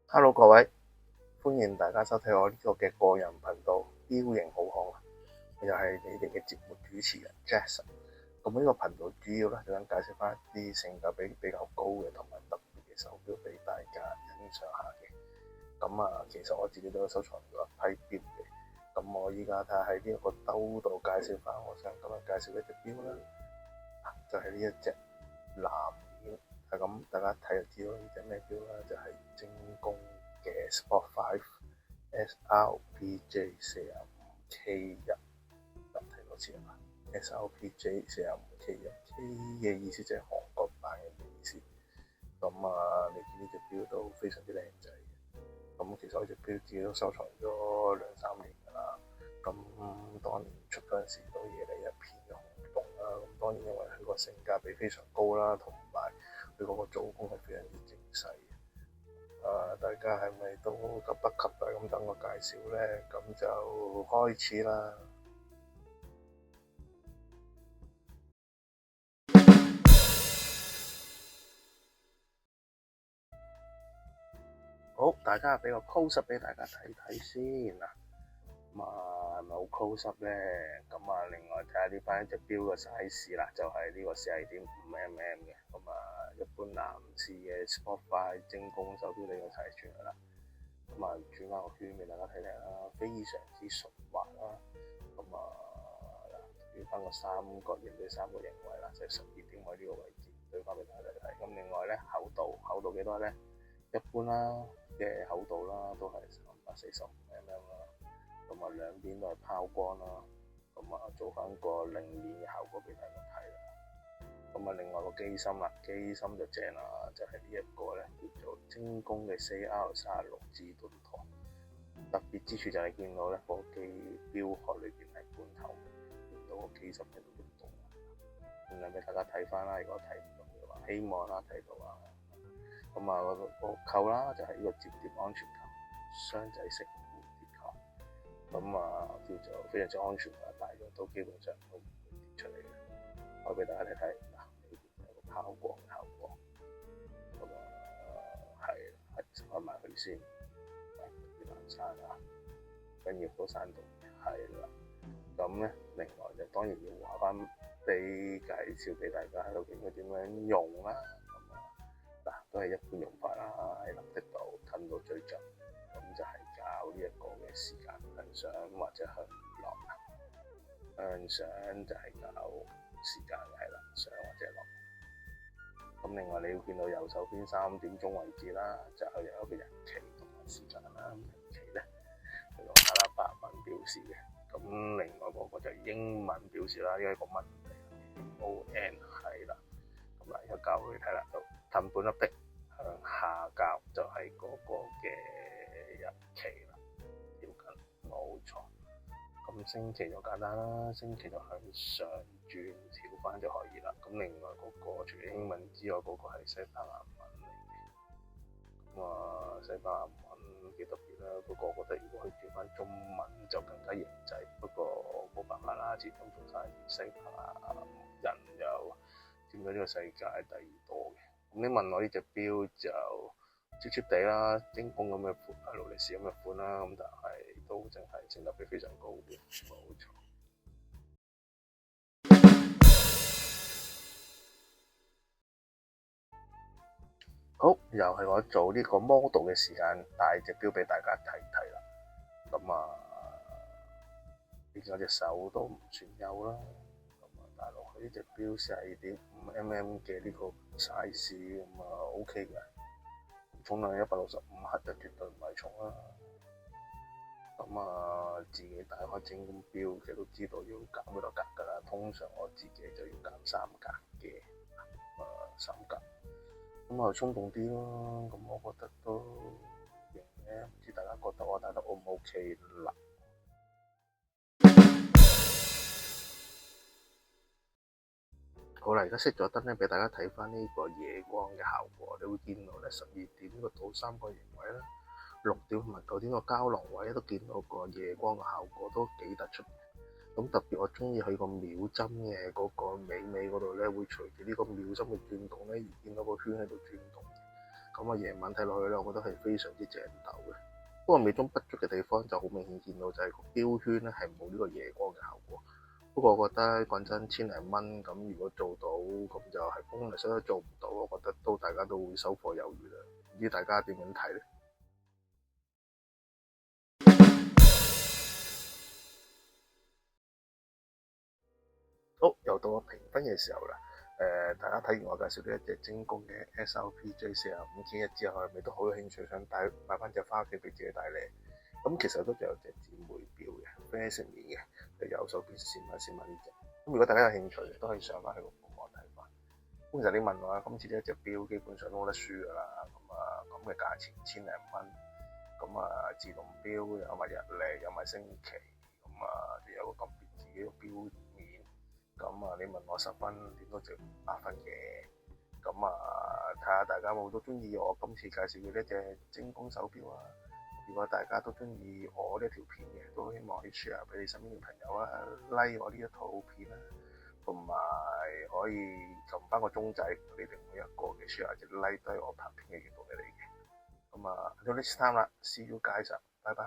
Hello 各位，歡迎大家收睇我呢個嘅個人頻道彪形好漢啊！我又係你哋嘅節目主持人 Jackson。咁呢個頻道主要咧就想介紹翻一啲性價比比較高嘅同埋特別嘅手錶俾大家欣賞下嘅。其實我自己都有收藏咗一批錶嘅。咁我依家睇下喺呢一個兜度介紹翻，我想今日介紹一隻錶啦，就係呢一隻藍鏈。咁大家睇就知道呢隻咩錶啦，就係精工嘅 Sport 5 SRPJ 45K1。睇多次啊嘛 ，SRPJ 45K1，K 嘅意思就係韓國版嘅意思。你見呢隻錶都非常之靚仔嘅。其實呢隻錶自己都收藏咗2-3年㗎啦。當年出嗰陣時都惹嚟一片嘅轟動啦。當然因為佢個性價比非常高啦，同埋佢嗰個做工係非常之精細嘅。大家係咪都急不及待咁等我介紹呢？咁就開始啦。好，大家俾個 close up 俾大家睇睇先啊。係咪好 close up 咧？另外睇下呢班隻錶嘅 size 啦，就係呢個42.5mm 嘅。一般男士嘅 Sport 5精工手錶你要睇住啦。轉翻個圈俾大家睇睇啦，非常之順滑啦。轉翻個三角形對三角形位啦，就係12點位呢個位置，對翻俾大家睇。咁另外咧，厚度幾多咧？一般啦嘅厚度啦，都係345mm啦。兩邊都係拋光啦。做翻個令面嘅效果俾大家睇啦。另外個機芯啦，機芯就正啦，就係呢一個咧叫做精工嘅 4R36G 盾陀。特別之處就係見到咧個機錶殼裏邊係半透明，見到個機芯喺度喐動。盡量俾大家睇翻啦，如果睇唔到嘅話，希望啦睇到啊。個扣啦就係呢個摺疊安全扣，雙仔式蝴蝶扣。叫做非常之安全啊，大用都基本上都唔會跌出嚟嘅。我俾大家睇睇嗱，呢邊有個拋光嘅效果。係開埋佢先，啲爛晒啊，跟住都閂到，係啦。另外就當然要話翻俾介紹俾大家，究竟佢點樣用啦。都係一般用法啦，喺藍色度褪到最盡，就係校呢一個嘅時間向上或者向落。向上就係校時間係啦，上或者落。另外你要見到右手邊3點鐘位置啦，就係有一個日期同埋時間啦。日期咧係用阿拉伯文表示嘅。另外嗰個就英文表示啦，因為個文嚟 ON 係啦。而家教佢睇啦，就褪半粒的向下校就係嗰個嘅日期啦，調緊冇錯。星期就簡單啦，星期就向上轉調翻就可以啦。另外嗰個除咗英文之外，嗰個係西班牙文嚟嘅。西班牙文幾特別啦，不過我覺得如果可以轉翻中文就更加型仔。不過冇辦法啦，始終做生意，西班牙人又佔咗呢個世界第2多嘅。你問我呢隻錶就cheap地啦，精工咁嘅款，勞力士咁嘅款啦。但係都真係性價比非常高嘅，冇錯。好，又係我做呢個 model 嘅時間，帶隻錶俾大家睇睇啦。呢隻手都唔算幼啦。大陸佢呢隻錶42.5mm嘅呢個 size，OK 嘅。重量165克就絕對唔係重啦。自己戴開精工錶，其實都知道要減幾多格㗎啦。通常我自己就要減3格嘅，3格。衝動啲咯。我覺得都型嘅，唔知大家覺得我戴得 O 唔 OK 啦？好啦，而家熄咗燈咧，俾大家睇翻呢個夜光嘅效果。你會見到咧12點呢個倒三角形位啦，6點同埋9點個交廊位都見到個夜光嘅效果都幾突出。特別我中意佢個秒針嘅嗰個尾嗰度咧，會隨住呢個秒針嘅轉動咧，而見到個圈喺度轉動。咁啊夜晚睇落去咧，我覺得係非常之正鬥嘅。不過美中不足嘅地方就好明顯見到，就係個標圈咧係冇呢個夜光嘅效果。不過我覺得講真，千零蚊咁如果做到，咁就係普通嚟都做唔到，我覺得大家都會收貨有餘啦。唔知大家點樣睇咧？好，又到我評分嘅時候啦。大家睇完我介紹呢一隻精工嘅 SRP-J45 之後，係咪都好有興趣想買翻隻翻屋企俾自己帶嚟？咁其實都仲有隻姊妹錶嘅啡色面嘅，就右手邊閃下呢隻。咁如果大家有興趣，都可以上翻去個官網睇翻。咁其實你問我今次呢一隻錶基本上都冇得輸㗎啦。咁嘅價錢千零蚊，咁自動錶有埋日曆，有埋星期，仲有個咁別自己個錶面。你問我10分點都值8分嘅。睇下大家有冇都中意我今次介紹嘅呢隻精工手錶啊！如果大家都中意我呢條片嘅，都希望可以 share 俾你身邊嘅朋友啊，like 我呢一套片啦，同埋可以撳翻個鐘仔，你哋每一個嘅 share 或者 like 都係我拍片嘅原動力嚟嘅。到 next time 啦，see you guys，拜拜。